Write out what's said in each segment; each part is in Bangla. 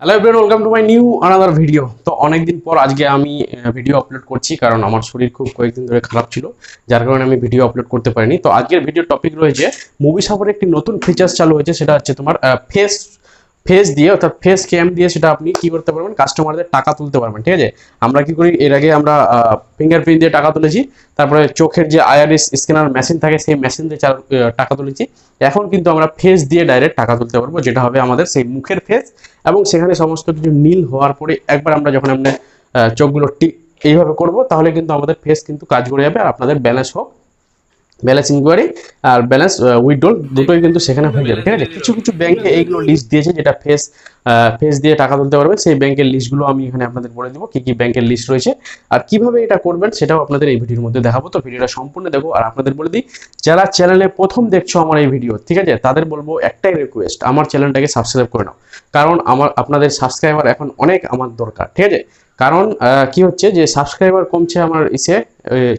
Hello everyone, welcome to my new another video. তো অনেকদিন পর আজকে আমি ভিডিও আপলোড করছি, কারণ আমার শরীর খুব কয়েকদিন ধরে খারাপ ছিল, যার কারণে আমি ভিডিও আপলোড করতে পারিনি। তো আজকের ভিডিও টপিক রয়েছে মুভি সাপোর্টে একটি নতুন ফিচার্স চালু হয়েছে, সেটা হচ্ছে তোমার ফেস ফেস দিয়ে, অর্থাৎ ফেস ক্যাম দিয়ে সেটা আপনি কি করতে পারবেন, কাস্টমারদের টাকা তুলতে পারবেন। ঠিক আছে, আমরা কি করি, এর আগে আমরা ফিঙ্গারপ্রিন্ট দিয়ে টাকা তুলেছি, তারপরে চোখের যে আইআরএস স্ক্যানার মেশিন থাকে সেই মেশিন দিয়ে টাকা তুলেছি। এখন কিন্তু আমরা ফেস দিয়ে ডাইরেক্ট টাকা তুলতে পারবো, যেটা হবে আমাদের সেই মুখের ফেস, এবং সেখানে সমস্ত কিছু নীল হওয়ার পরে একবার আমরা যখন আমরা চোখগুলো এইভাবে করব, তাহলে কিন্তু আমাদের ফেস কিন্তু কাজ করে যাবে, আর আপনাদের ব্যালেন্স হোক, ব্যালেন্স ইনকোয়ারি আর ব্যালেন্স উইথড্রল দুটোই কিন্তু সেখানে হয়ে যাবে। ঠিক আছে, কিছু কিছু ব্যাংকে এইগুলো লিস্ট দিয়েছে, যেটা ফেস দিয়ে টাকা তুলতে পারবে। সেই ব্যাংকের লিস্টগুলো আমি এখানে আপনাদের বলে দেবো, কি কি ব্যাংকের লিস্ট রয়েছে আর কিভাবে এটা করবেন সেটাও আপনাদের এই ভিডিওর মধ্যে দেখাবো। তো ভিডিওটা সম্পূর্ণ দেখো। আর আপনাদের বলে দিই, যারা চ্যানেলে প্রথম দেখছো আমার এই ভিডিও, ঠিক আছে, তাদের বলবো একটাই রিকোয়েস্ট, আমার চ্যানেলটাকে সাবস্ক্রাইব করে নাও, কারণ আপনাদের সাবস্ক্রাইবার এখন অনেক আমার দরকার। ঠিক আছে, কারণ কি হচ্ছে যে সাবস্ক্রাইবার কমছে আমার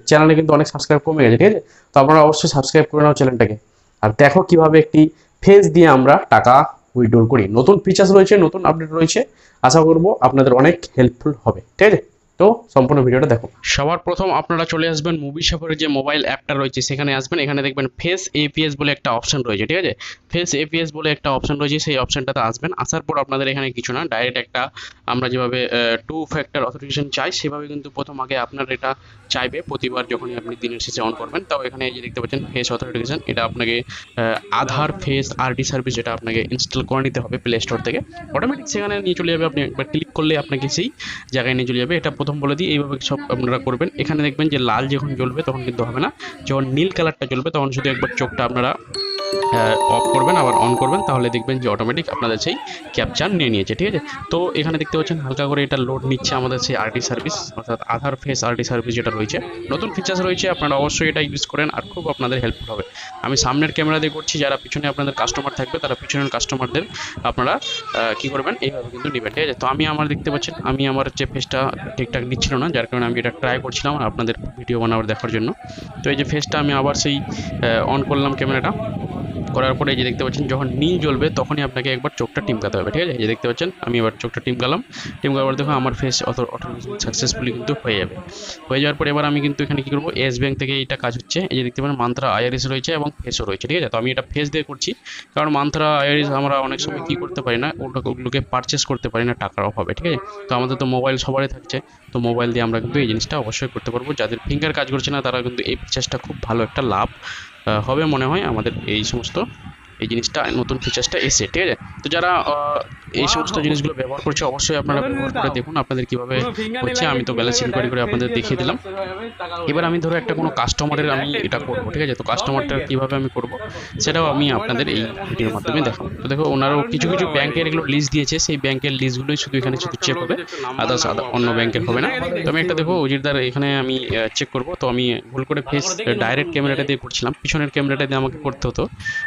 চ্যানেলে, কিন্তু অনেক সাবস্ক্রাইব কমে গেছে। ঠিক আছে, তো আপনারা অবশ্যই সাবস্ক্রাইব করে নাও চ্যানেলটাকে। আর দেখো কিভাবে একটি ফেস দিয়ে আমরা টাকা উইথড্রল করি। নতুন ফিচার্স রয়েছে, নতুন আপডেট রয়েছে, আশা করব আপনাদের অনেক হেল্পফুল হবে। ঠিক আছে, তো সম্পূর্ণ ভিডিওটা দেখো। সবার প্রথম আপনারা চলে আসবেন মুভি সাপোর্টের যে মোবাইল অ্যাপটা রয়েছে, সেখানে আসবেন। এখানে দেখবেন ফেস এপিএস বলে একটা অপশন রয়েছে। ঠিক আছে, ফেস এপিএস বলে একটা অপশন রয়েছে, সেই অপশনটাতে আসবেন। আসার পর আপনাদের এখানে কিছু না, ডাইরেক্ট একটা আমরা যেভাবে টু ফ্যাক্টর অথেন্টিকেশন চাই, সেভাবে কিন্তু প্রথম আগে আপনার এটা চাইবে প্রতিবার যখনই আপনি দিনের শেষে অন করবেন। তাও এখানে এই যে দেখতে পাচ্ছেন ফেস অথেন্টিকেশন, এটা আপনাকে আধার ফেস আরডি সার্ভিস, যেটা আপনাকে ইনস্টল করে নিতে হবে প্লে স্টোর থেকে। অটোমেটিক সেখানে নিয়ে চলে যাবে, আপনি একবার ক্লিক করলে আপনাকে সেই জায়গায় নিয়ে চলে যাবে। এটা প্রথম বলে দিই, এইভাবে সব আপনারা করবেন। এখানে দেখবেন যে লাল যখন জ্বলবে তখন কিন্তু হবে না, যখন নীল কালারটা জ্বলবে তখন শুধু একবার চোখটা আপনারা অফ করবেন, আবার অন করবেন, তাহলে দেখবেন যে অটোমেটিক আপনাদের সেই ক্যাপচার নিয়ে নিয়েছে। ঠিক আছে, তো এখানে দেখতে পাচ্ছেন হালকা করে এটা লোড নিচ্ছে আমাদের সেই আরডি সার্ভিস, অর্থাৎ আধার ফেস আরডি সার্ভিস যেটা রয়েছে, নতুন ফিচার্স রয়েছে। আপনারা অবশ্যই এটা ইউজ করেন, আর খুব আপনাদের হেল্পফুল হবে। আমি সামনের ক্যামেরা দিয়ে করছি, যারা পিছনে আপনাদের কাস্টমার থাকবে তারা পিছনের কাস্টমারদের আপনারা কি করবেন, এইভাবে কিন্তু নেবেন। ঠিক আছে, তো আমি আমার দেখতে পাচ্ছেন আমি আমার যে ফেসটা ঠিকঠাক নিচ্ছিল না, যার কারণে আমি এটা ট্রাই করছিলাম আপনাদের ভিডিও বানাবার দেখার জন্য। তো এই যে ফেসটা আমি আবার সেই অন করলাম ক্যামেরাটা, করার পরে এই যে দেখতে পাচ্ছেন যখন নীল জ্বলবে তখনই আপনাকে একবার চোখটা টিমকাতে হবে। ঠিক আছে, এই যে দেখতে পাচ্ছেন আমি এবার চোখটা টিমকালাম, টিমকাবার দেখো আমার ফেস অটোমেটিক সাকসেসফুলি কিন্তু হয়ে যাবে। হয়ে যাওয়ার পরে এবার আমি কিন্তু এখানে কি করবো, এস ব্যাংক থেকে এটা কাজ হচ্ছে। এই যে দেখতে পাচ্ছেন মান্ত্রা আইআরএস রয়েছে এবং ফেসও রয়েছে। ঠিক আছে, তো আমি এটা ফেস দিয়ে করছি, কারণ মান্ত্রা আইআরএস আমরা অনেক সময় কি করতে পারি না, ওগুলোকে পারচেস করতে পারি না টাকার অভাবে। ঠিক আছে, তো আমাদের তো মোবাইল সবারই থাকছে, তো মোবাইল দিয়ে আমরা কিন্তু এই জিনিসটা অবশ্যই করতে পারবো। যাদের ফিঙ্গার কাজ করছে না তারা কিন্তু এই ফিচার্সটা খুব ভালো একটা লাভ হবে মনে হয় আমাদের এই সমস্ত এই জিনিসটা, নতুন ফিচার্সটা এসে। ঠিক আছে, তো যারা এই সমস্ত জিনিসগুলো ব্যবহার করছে অবশ্যই আপনারা ব্যবহার করে দেখুন আপনাদের কিভাবে হচ্ছে। আমি তো ব্যালেন্স ইনকোয়ারি করে আপনাদের দেখিয়ে দিলাম। এবার আমি ধরো একটা কোনো কাস্টমারের আমি এটা করবো। ঠিক আছে, তো কাস্টমারটা কিভাবে আমি করব সেটাও আমি আপনাদের এই ভিডিওর মাধ্যমে দেখাবো। তো দেখো ওনারাও কিছু কিছু ব্যাংকের এগুলো লিস্ট দিয়েছে, সেই ব্যাংকের লিস্টগুলোই শুধু এখানে শুধু চেক হবে, আদার্স অন্য ব্যাংকের হবে না। তো আমি একটা দেখো অজিরদার এখানে আমি চেক করব। তো আমি ভুল করে ফেস ডাইরেক্ট ক্যামেরাটা দিয়ে করছিলাম, পিছনের ক্যামেরাটা দিয়ে আমাকে করতে হতো।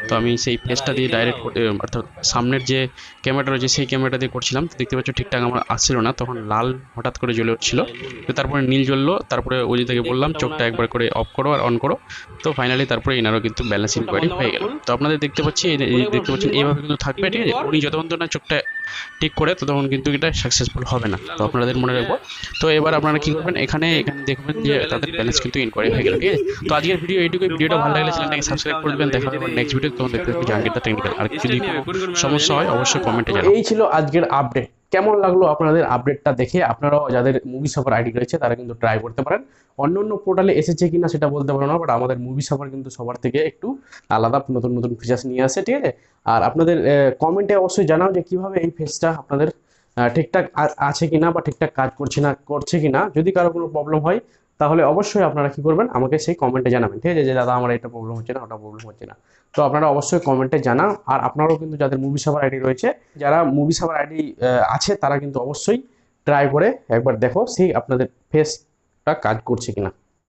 তো আমি সেই ফেসটা দিয়ে ডাইরেক্ট অর্থাৎ সামনের যে ক্যামেরাটা রয়েছে সেই ক্যামেরাটা দিয়ে করছিলাম। তো দেখতে পাচ্ছ ঠিকঠাক আমার আসছিল না, তখন লাল হঠাৎ করে জ্বলে উঠছিল, তো তারপরে নীল জ্বললো, তারপরে অজিতাকে বললাম চোখটা একবার করে অফ করো আর অন করো। তো ফাইনালি তারপরে এনারও কিন্তু ব্যালেন্স ইনকোয়ারি হয়ে গেল। তো আপনাদের দেখতে পাচ্ছি দেখতে পাচ্ছেন এইভাবে কিন্তু থাকবে। ঠিক আছে, উনি যতক্ষণ না চোখটা ঠিক করে ততক্ষণ কিন্তু এটা সাকসেসফুল হবে না, তো আপনাদের মনে রাখবো। তো এবার আপনারা কি করবেন, এখানে দেখবেন যে তাদের ব্যালেন্স কিন্তু ইনকোয়ারি হয়ে গেল। ঠিক আছে, তো আজকের ভিডিও এইটুকুই। ভিডিওটা ভালো লাগলে চ্যানেলটাকে সাবস্ক্রাইব করে দেবেন। দেখা হবে নেক্সট ভিডিও, তখন দেখতে পাচ্ছি জাহাঙ্গীর দা টেকনিক্যাল। আর যদি কোনো সমস্যা হয় অবশ্যই কমেন্টে জানাবেন। এই ছিল আজকের আপডেট। কেমন লাগলো আপনাদের আপডেটটা দেখে? আপনারাও যাদের মুভি সাফার আইডি রয়েছে তারা কিন্তু ট্রাই করতে পারেন। অন্য পোর্টালে এসেছে কিনা সেটা বলতে পারবো না, বাট আমাদের মুভি সাফার কিন্তু সবার থেকে একটু আলাদা, নতুন নতুন ফিচার্স নিয়ে আসে। ঠিক আছে, আর আপনাদের কমেন্টে অবশ্যই জানাও যে কিভাবে এই ফেসটা আপনাদের ঠিকঠাক আছে কিনা, বা ঠিকঠাক কাজ করছে কিনা। যদি কারো কোনো প্রবলেম হয় তাহলে অবশ্যই আপনারা কি করবেন, আমাকে সেই কমেন্টে জানাবেন। ঠিক আছে, যে দাদা আমার এটা প্রবলেম হচ্ছে না, ওটা প্রবলেম হচ্ছে না। তো আপনারা অবশ্যই কমেন্টে জানান। আর আপনারাও কিন্তু যাদের মুভি সাভার আইডি রয়েছে, যারা মুভি সাভার আইডি আছে তারা কিন্তু অবশ্যই ট্রাই করে একবার দেখো সেই আপনাদের ফেসটা কাজ করছে কিনা।